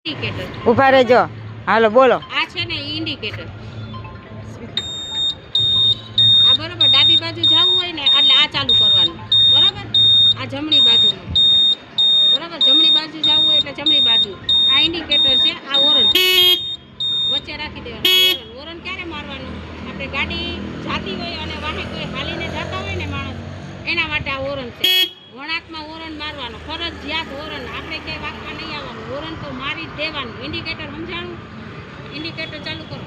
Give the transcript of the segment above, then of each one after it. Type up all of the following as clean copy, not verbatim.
Indicator ઉભા રહેજો. હાલો બોલો. આ છે ને ઇન્ડિકેટર. આ બરોબર ડાબી બાજુ જવું હોય ને એટલે આ ચાલુ કરવાનું. બરાબર આ જમણી બાજુનું. બરાબર જમણી બાજુ જવું હોય એટલે જમણી બાજુ. આ ઇન્ડિકેટર છે. આ ઓરન વચ્ચે રાખી દેવાનું. ઓરન ક્યારે મારવાનું? આપણે ગાડી જાતી હોય અને વાહે કોઈ હાલીને જતા હોય ને માણસ એના માટે આ ઓરન છે. વળાંકમાં ઓરન મારવાનો ફરજિયાત ઓરન. આપણે ક્યાંય વાંકમાં નહીં આવવાનું. ઓરન તો મારી જ દેવાનું. ઇન્ડિકેટર સમજાણું? ઇન્ડિકેટર ચાલુ કરો.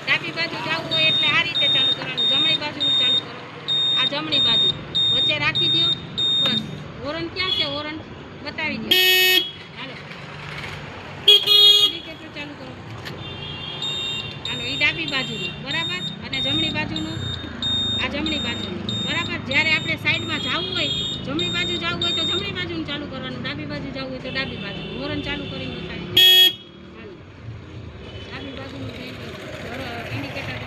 ડાબી બાજુ જવું હોય એટલે આ રીતે ચાલુ કરવાનું. જમણી બાજુનું ચાલુ કરો. આ જમણી બાજુ વચ્ચે રાખી દો. બસ ઓરન ક્યાં છે? ઓરન બતાવી દો. હાલો ઇન્ડિકેટર ચાલુ કરો. હાલો એ ડાબી બાજુનું બરાબર અને જમણી બાજુનું આ જમણી બાજુનું બરાબર. જ્યારે આપણે સાઈડમાં જવું હોય જમણી બાજુ જવું હોય તો જમણી બાજુનું ચાલુ કરવાનું. ડાબી બાજુ જવું હોય તો ડાબી બાજુનું હોરન ચાલુ કરીને બતાવી દો. ડાબી બાજુનું છે ઇન્ડિકેટર.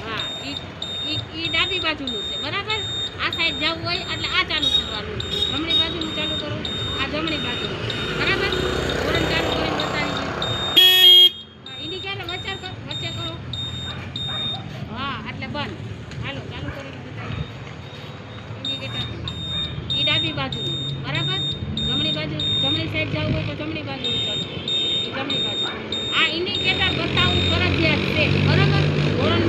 હા એ ડાબી બાજુનું છે બરાબર. આ સાઈડ જવું હોય એટલે આ ચાલુ કરવાનું. જમણી બાજુનું ચાલુ કરો. આ જમણી બાજુનું બરાબર. હોરન ચાલુ કરીને બતાવી દો. ઇન્ડિકેટર વચ્ચે કરો. હા એટલે બંધ. હાલો ચાલુ કરીને બતાવી દો. ઇન્ડિકેટર એ ડાબી બાજુનું બરાબર. જમણી બાજુ જમણી સાઈડ જવું હોય તો જમણી બાજુનું ચાલુ એ જમણી બાજુ. આ ઇન્ડિકેટર બતાવવું ફરજિયાત છે બરાબર. હોરન